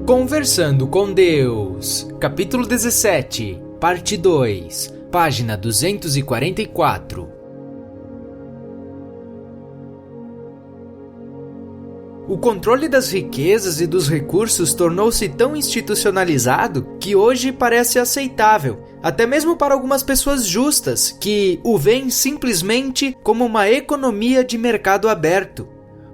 Conversando com Deus, capítulo 17, parte 2, página 244. O controle das riquezas e dos recursos tornou-se tão institucionalizado que hoje parece aceitável, até mesmo para algumas pessoas justas, que o veem simplesmente como uma economia de mercado aberto.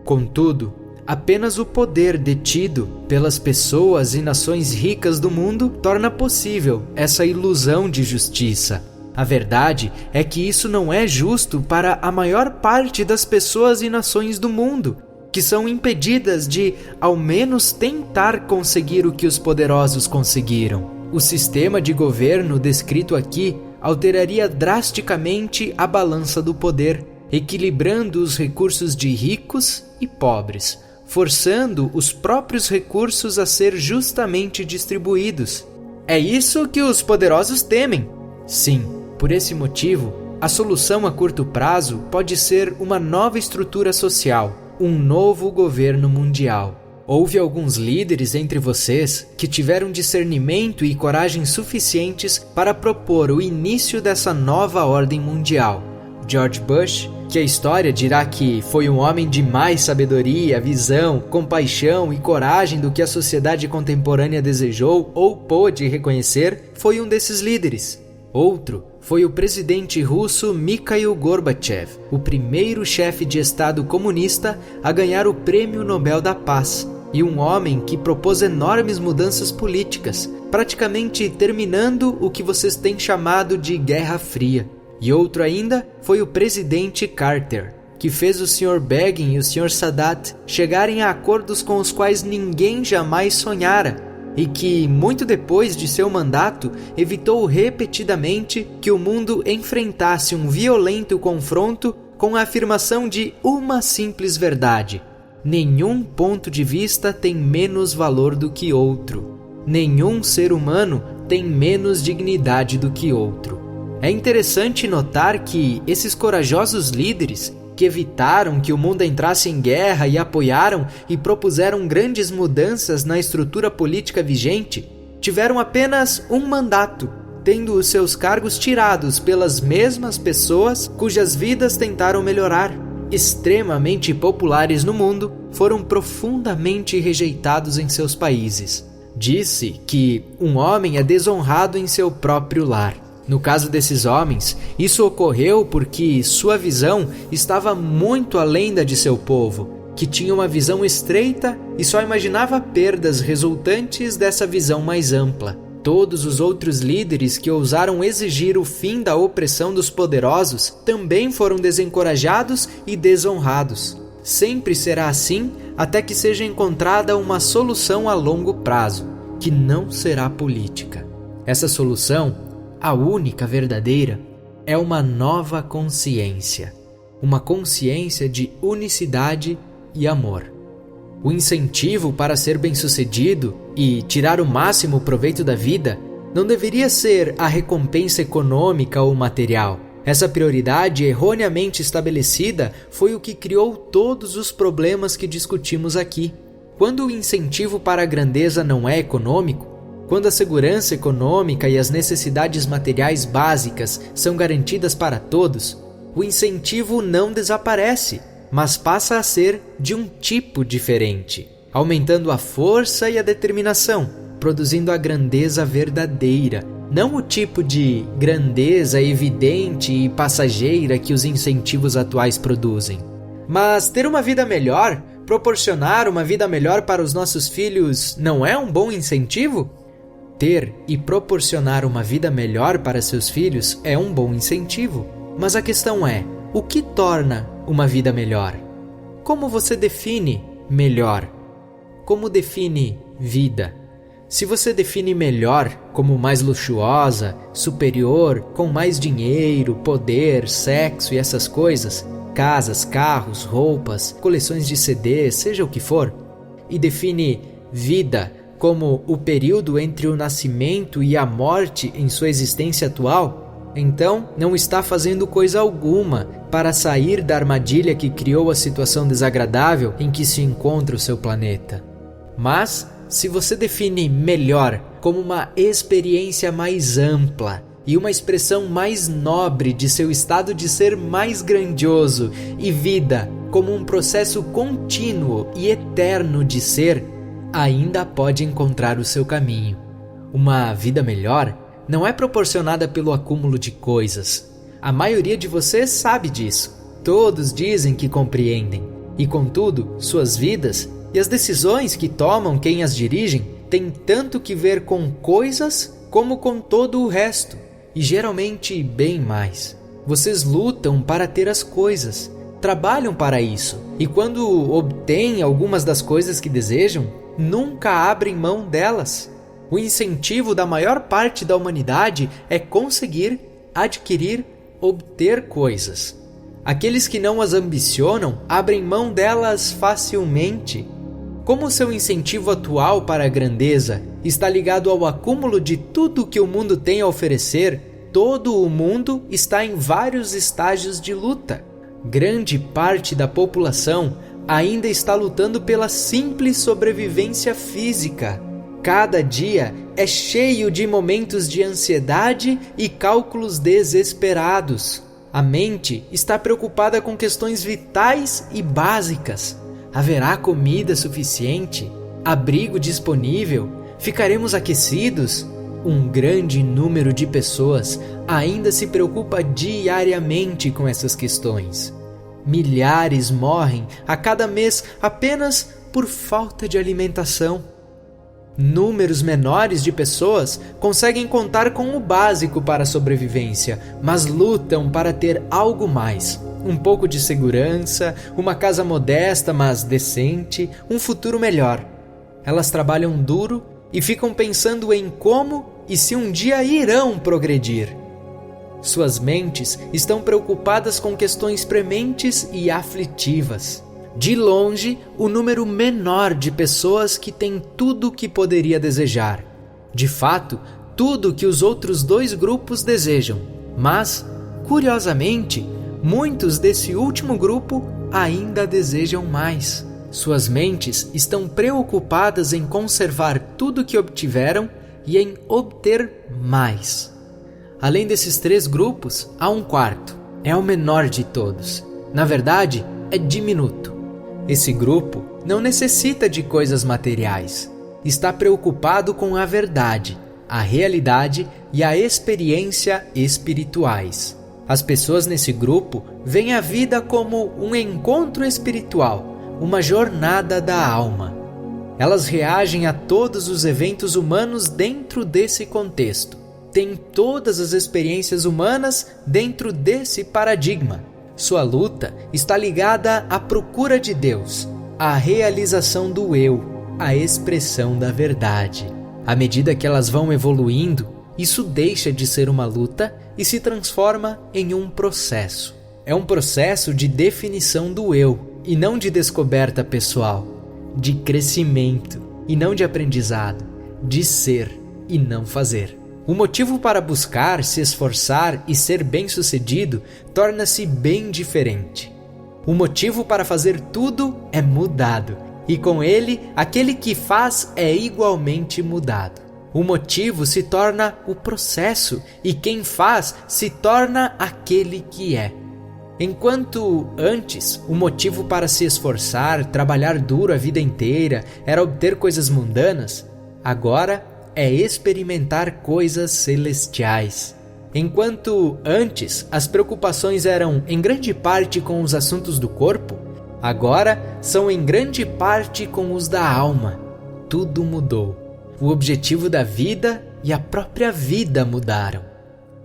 Contudo, apenas o poder detido pelas pessoas e nações ricas do mundo torna possível essa ilusão de justiça. A verdade é que isso não é justo para a maior parte das pessoas e nações do mundo, que são impedidas de, ao menos, tentar conseguir o que os poderosos conseguiram. O sistema de governo descrito aqui alteraria drasticamente a balança do poder, equilibrando os recursos de ricos e pobres, forçando os próprios recursos a ser justamente distribuídos. É isso que os poderosos temem. Sim, por esse motivo, a solução a curto prazo pode ser uma nova estrutura social, um novo governo mundial. Houve alguns líderes entre vocês que tiveram discernimento e coragem suficientes para propor o início dessa nova ordem mundial. George Bush, que a história dirá que foi um homem de mais sabedoria, visão, compaixão e coragem do que a sociedade contemporânea desejou ou pôde reconhecer, foi um desses líderes. Outro foi o presidente russo Mikhail Gorbachev, o primeiro chefe de Estado comunista a ganhar o Prêmio Nobel da Paz, e um homem que propôs enormes mudanças políticas, praticamente terminando o que vocês têm chamado de Guerra Fria. E outro ainda foi o presidente Carter, que fez o Sr. Begin e o Sr. Sadat chegarem a acordos com os quais ninguém jamais sonhara, e que, muito depois de seu mandato, evitou repetidamente que o mundo enfrentasse um violento confronto com a afirmação de uma simples verdade: nenhum ponto de vista tem menos valor do que outro. Nenhum ser humano tem menos dignidade do que outro. É interessante notar que esses corajosos líderes, que evitaram que o mundo entrasse em guerra e apoiaram e propuseram grandes mudanças na estrutura política vigente, tiveram apenas um mandato, tendo os seus cargos tirados pelas mesmas pessoas cujas vidas tentaram melhorar. Extremamente populares no mundo, foram profundamente rejeitados em seus países. Disse que um homem é desonrado em seu próprio lar. No caso desses homens, isso ocorreu porque sua visão estava muito além da de seu povo, que tinha uma visão estreita e só imaginava perdas resultantes dessa visão mais ampla. Todos os outros líderes que ousaram exigir o fim da opressão dos poderosos também foram desencorajados e desonrados. Sempre será assim até que seja encontrada uma solução a longo prazo, que não será política. Essa solução, a única verdadeira, é uma nova consciência, uma consciência de unicidade e amor. O incentivo para ser bem-sucedido e tirar o máximo proveito da vida não deveria ser a recompensa econômica ou material. Essa prioridade erroneamente estabelecida foi o que criou todos os problemas que discutimos aqui. Quando o incentivo para a grandeza não é econômico, quando a segurança econômica e as necessidades materiais básicas são garantidas para todos, o incentivo não desaparece, mas passa a ser de um tipo diferente, aumentando a força e a determinação, produzindo a grandeza verdadeira, não o tipo de grandeza evidente e passageira que os incentivos atuais produzem. Mas ter uma vida melhor, proporcionar uma vida melhor para os nossos filhos, não é um bom incentivo? Ter e proporcionar uma vida melhor para seus filhos é um bom incentivo. Mas a questão é, o que torna uma vida melhor? Como você define melhor? Como define vida? Se você define melhor como mais luxuosa, superior, com mais dinheiro, poder, sexo e essas coisas, casas, carros, roupas, coleções de CDs, seja o que for, e define vida como o período entre o nascimento e a morte em sua existência atual, então não está fazendo coisa alguma para sair da armadilha que criou a situação desagradável em que se encontra o seu planeta. Mas se você define melhor como uma experiência mais ampla e uma expressão mais nobre de seu estado de ser mais grandioso, e vida como um processo contínuo e eterno de ser, ainda pode encontrar o seu caminho. Uma vida melhor não é proporcionada pelo acúmulo de coisas. A maioria de vocês sabe disso. Todos dizem que compreendem. E contudo, suas vidas e as decisões que tomam quem as dirigem têm tanto que ver com coisas como com todo o resto. E geralmente bem mais. Vocês lutam para ter as coisas, trabalham para isso, e quando obtêm algumas das coisas que desejam, nunca abrem mão delas. O incentivo da maior parte da humanidade é conseguir, adquirir, obter coisas. Aqueles que não as ambicionam abrem mão delas facilmente. Como seu incentivo atual para a grandeza está ligado ao acúmulo de tudo que o mundo tem a oferecer, todo o mundo está em vários estágios de luta. Grande parte da população ainda está lutando pela simples sobrevivência física. Cada dia é cheio de momentos de ansiedade e cálculos desesperados. A mente está preocupada com questões vitais e básicas. Haverá comida suficiente? Abrigo disponível? Ficaremos aquecidos? Um grande número de pessoas ainda se preocupa diariamente com essas questões. Milhares morrem a cada mês apenas por falta de alimentação. Números menores de pessoas conseguem contar com o básico para a sobrevivência, mas lutam para ter algo mais. Um pouco de segurança, uma casa modesta mas decente, um futuro melhor. Elas trabalham duro e ficam pensando em como e se um dia irão progredir. Suas mentes estão preocupadas com questões prementes e aflitivas. De longe, o número menor de pessoas que tem tudo o que poderia desejar. De fato, tudo o que os outros dois grupos desejam. Mas, curiosamente, muitos desse último grupo ainda desejam mais. Suas mentes estão preocupadas em conservar tudo o que obtiveram e em obter mais. Além desses três grupos, há um quarto. É o menor de todos. Na verdade, é diminuto. Esse grupo não necessita de coisas materiais. Está preocupado com a verdade, a realidade e a experiência espirituais. As pessoas nesse grupo veem a vida como um encontro espiritual, uma jornada da alma. Elas reagem a todos os eventos humanos dentro desse contexto. Têm todas as experiências humanas dentro desse paradigma. Sua luta está ligada à procura de Deus, à realização do eu, à expressão da verdade. À medida que elas vão evoluindo, isso deixa de ser uma luta e se transforma em um processo. É um processo de definição do eu e não de descoberta pessoal, de crescimento e não de aprendizado, de ser e não fazer. O motivo para buscar, se esforçar e ser bem-sucedido torna-se bem diferente. O motivo para fazer tudo é mudado, e com ele, aquele que faz é igualmente mudado. O motivo se torna o processo, e quem faz se torna aquele que é. Enquanto antes, o motivo para se esforçar, trabalhar duro a vida inteira, era obter coisas mundanas, agora é experimentar coisas celestiais. Enquanto antes as preocupações eram em grande parte com os assuntos do corpo, agora são em grande parte com os da alma. Tudo mudou. O objetivo da vida e a própria vida mudaram.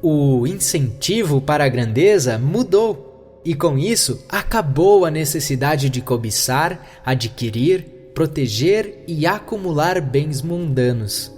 O incentivo para a grandeza mudou, e com isso acabou a necessidade de cobiçar, adquirir, proteger e acumular bens mundanos.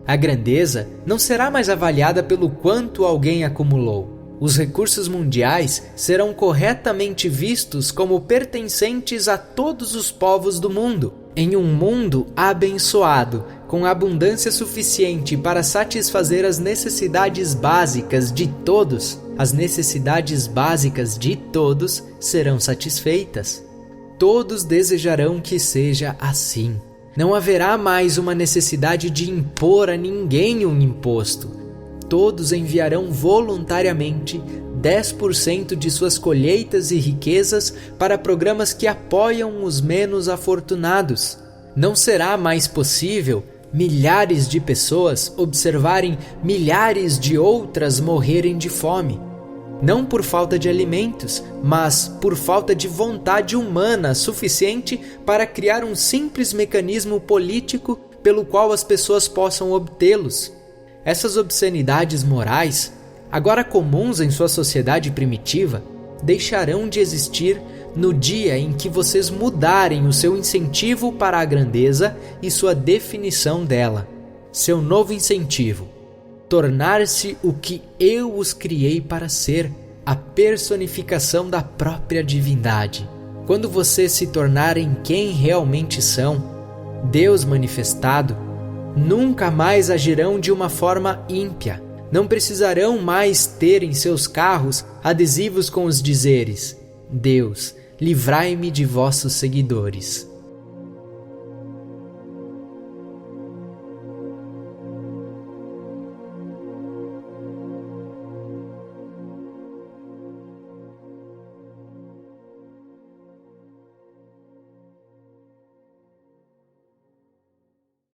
A grandeza não será mais avaliada pelo quanto alguém acumulou. Os recursos mundiais serão corretamente vistos como pertencentes a todos os povos do mundo. Em um mundo abençoado, com abundância suficiente para satisfazer as necessidades básicas de todos, as necessidades básicas de todos serão satisfeitas. Todos desejarão que seja assim. Não haverá mais uma necessidade de impor a ninguém um imposto. Todos enviarão voluntariamente 10% de suas colheitas e riquezas para programas que apoiam os menos afortunados. Não será mais possível milhares de pessoas observarem milhares de outras morrerem de fome. Não por falta de alimentos, mas por falta de vontade humana suficiente para criar um simples mecanismo político pelo qual as pessoas possam obtê-los. Essas obscenidades morais, agora comuns em sua sociedade primitiva, deixarão de existir no dia em que vocês mudarem o seu incentivo para a grandeza e sua definição dela. Seu novo incentivo: tornar-se o que eu os criei para ser, a personificação da própria divindade. Quando vocês se tornarem quem realmente são, Deus manifestado, nunca mais agirão de uma forma ímpia. Não precisarão mais ter em seus carros adesivos com os dizeres: Deus, livrai-me de vossos seguidores.